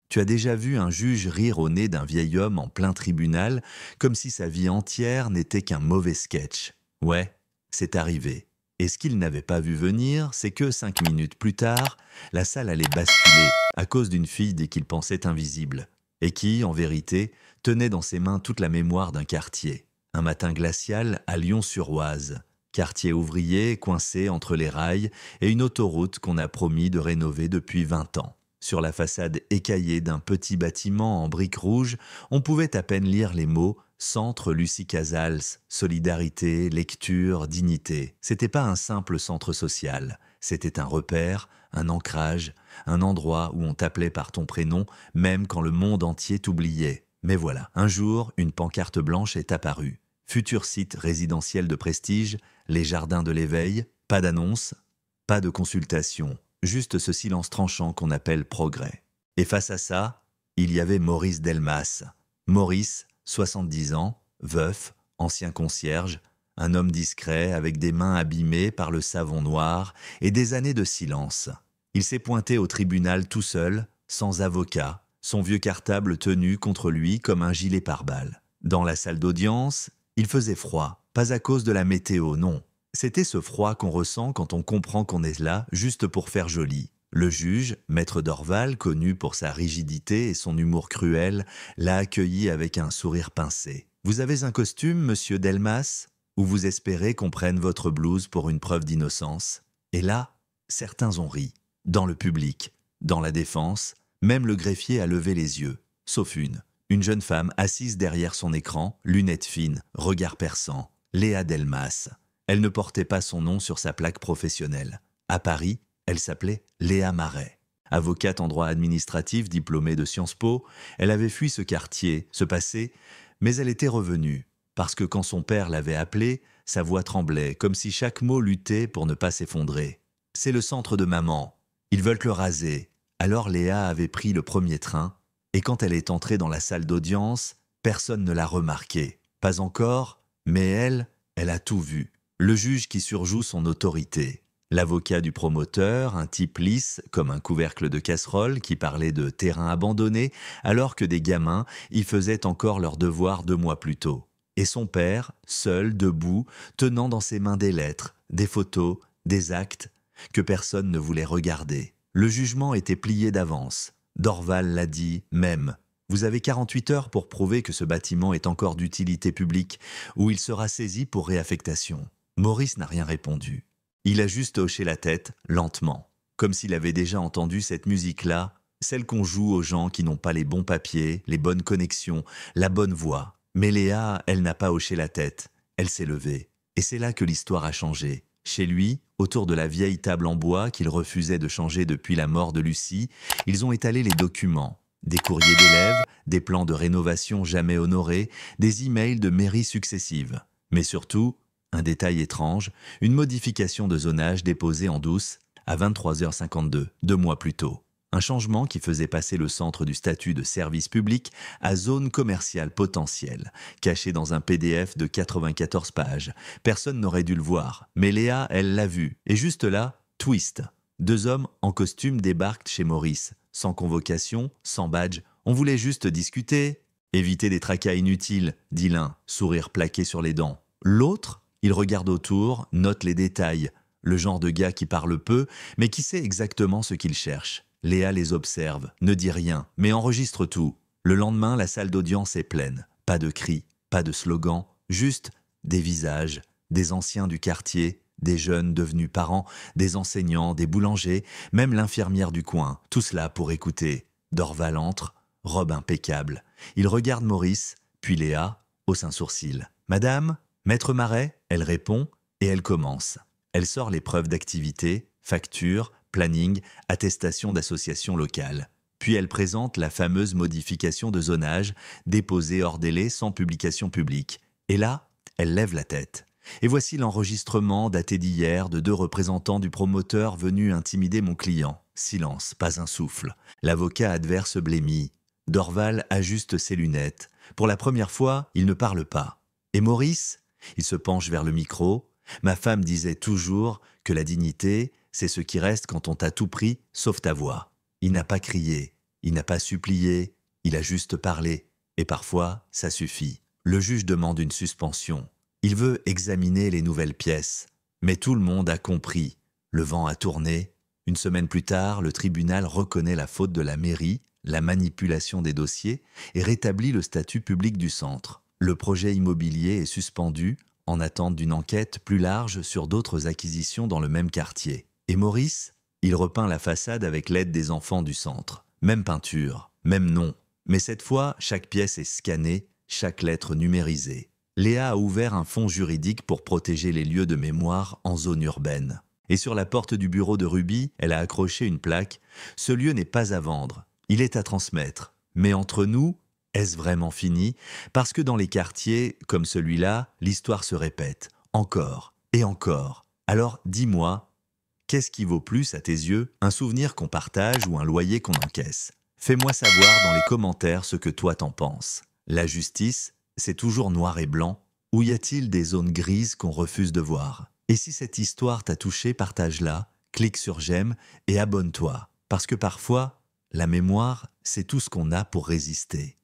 Tu as déjà vu un juge rire au nez d'un vieil homme en plein tribunal, comme si sa vie entière n'était qu'un mauvais sketch. Ouais, c'est arrivé. Et ce qu'il n'avait pas vu venir, c'est que 5 minutes plus tard, la salle allait basculer à cause d'une fille qu'il pensait invisible, et qui, en vérité, tenait dans ses mains toute la mémoire d'un quartier. Un matin glacial à Lyon-sur-Oise, quartier ouvrier coincé entre les rails et une autoroute qu'on a promis de rénover depuis 20 ans. Sur la façade écaillée d'un petit bâtiment en briques rouges, on pouvait à peine lire les mots Centre Lucie Casals, solidarité, lecture, dignité. C'était pas un simple centre social, c'était un repère, un ancrage, un endroit où on t'appelait par ton prénom, même quand le monde entier t'oubliait. Mais voilà, un jour, une pancarte blanche est apparue. Futur site résidentiel de prestige, les jardins de l'éveil, pas d'annonce, pas de consultation, juste ce silence tranchant qu'on appelle progrès. Et face à ça, il y avait Maurice Delmas. Maurice, 70 ans, veuf, ancien concierge, un homme discret avec des mains abîmées par le savon noir et des années de silence. Il s'est pointé au tribunal tout seul, sans avocat, son vieux cartable tenu contre lui comme un gilet pare-balles. Dans la salle d'audience, il faisait froid, pas à cause de la météo, non. C'était ce froid qu'on ressent quand on comprend qu'on est là juste pour faire joli. Le juge, maître Dorval, connu pour sa rigidité et son humour cruel, l'a accueilli avec un sourire pincé. « Vous avez un costume, monsieur Delmas ? Ou vous espérez qu'on prenne votre blouse pour une preuve d'innocence ?» Et là, certains ont ri. Dans le public, dans la défense, même le greffier a levé les yeux, sauf une jeune femme assise derrière son écran, lunettes fines, regard perçant, Léa Delmas. Elle ne portait pas son nom sur sa plaque professionnelle. À Paris, elle s'appelait Léa Marais. Avocate en droit administratif diplômée de Sciences Po, elle avait fui ce quartier, ce passé, mais elle était revenue, parce que quand son père l'avait appelée, sa voix tremblait, comme si chaque mot luttait pour ne pas s'effondrer. « C'est le centre de maman. Ils veulent le raser. » Alors Léa avait pris le premier train, et quand elle est entrée dans la salle d'audience, personne ne l'a remarqué. Pas encore, mais elle a tout vu. Le juge qui surjoue son autorité. L'avocat du promoteur, un type lisse comme un couvercle de casserole qui parlait de terrain abandonné alors que des gamins y faisaient encore leur devoir 2 mois plus tôt. Et son père, seul, debout, tenant dans ses mains des lettres, des photos, des actes que personne ne voulait regarder. Le jugement était plié d'avance. Dorval l'a dit même. Vous avez 48 heures pour prouver que ce bâtiment est encore d'utilité publique ou il sera saisi pour réaffectation. Maurice n'a rien répondu. Il a juste hoché la tête, lentement, comme s'il avait déjà entendu cette musique-là, celle qu'on joue aux gens qui n'ont pas les bons papiers, les bonnes connexions, la bonne voix. Mais Léa, elle n'a pas hoché la tête, elle s'est levée. Et c'est là que l'histoire a changé. Chez lui, autour de la vieille table en bois qu'il refusait de changer depuis la mort de Lucie, ils ont étalé les documents. Des courriers d'élèves, des plans de rénovation jamais honorés, des emails de mairies successives. Mais surtout, un détail étrange, une modification de zonage déposée en douce à 23h52, 2 mois plus tôt. Un changement qui faisait passer le centre du statut de service public à zone commerciale potentielle, caché dans un PDF de 94 pages. Personne n'aurait dû le voir, mais Léa, elle l'a vu. Et juste là, twist. 2 hommes en costume débarquent chez Maurice, sans convocation, sans badge. On voulait juste discuter. Éviter des tracas inutiles, dit l'un, sourire plaqué sur les dents. L'autre, il regarde autour, note les détails. Le genre de gars qui parle peu, mais qui sait exactement ce qu'il cherche. Léa les observe, ne dit rien, mais enregistre tout. Le lendemain, la salle d'audience est pleine. Pas de cris, pas de slogans, juste des visages, des anciens du quartier, des jeunes devenus parents, des enseignants, des boulangers, même l'infirmière du coin, tout cela pour écouter. Dorval entre, robe impeccable. Il regarde Maurice, puis Léa, hausse un sourcil. « Madame ? Maître Marais ?» Elle répond, et elle commence. Elle sort les preuves d'activité, factures, planning, attestation d'association locale. Puis elle présente la fameuse modification de zonage, déposée hors délai sans publication publique. Et là, elle lève la tête. Et voici l'enregistrement daté d'hier de 2 représentants du promoteur venus intimider mon client. Silence, pas un souffle. L'avocat adverse blêmit. Dorval ajuste ses lunettes. Pour la première fois, il ne parle pas. Et Maurice ? Il se penche vers le micro. Ma femme disait toujours que la dignité, c'est ce qui reste quand on t'a tout pris, sauf ta voix. Il n'a pas crié, Il n'a pas supplié, il a juste parlé. Et parfois, ça suffit. Le juge demande une suspension. Il veut examiner les nouvelles pièces. Mais tout le monde a compris. Le vent a tourné. Une semaine plus tard, le tribunal reconnaît la faute de la mairie, la manipulation des dossiers, et rétablit le statut public du centre. Le projet immobilier est suspendu en attente d'une enquête plus large sur d'autres acquisitions dans le même quartier. Et Maurice, il repeint la façade avec l'aide des enfants du centre. Même peinture, même nom. Mais cette fois, chaque pièce est scannée, chaque lettre numérisée. Léa a ouvert un fonds juridique pour protéger les lieux de mémoire en zone urbaine. Et sur la porte du bureau de Ruby, elle a accroché une plaque. Ce lieu n'est pas à vendre, il est à transmettre. Mais entre nous, est-ce vraiment fini? Parce que dans les quartiers, comme celui-là, l'histoire se répète, encore et encore. Alors dis-moi, qu'est-ce qui vaut plus à tes yeux, un souvenir qu'on partage ou un loyer qu'on encaisse? Fais-moi savoir dans les commentaires ce que toi t'en penses. La justice, c'est toujours noir et blanc, ou y a-t-il des zones grises qu'on refuse de voir? Et si cette histoire t'a touché, partage-la, clique sur j'aime et abonne-toi. Parce que parfois, la mémoire, c'est tout ce qu'on a pour résister.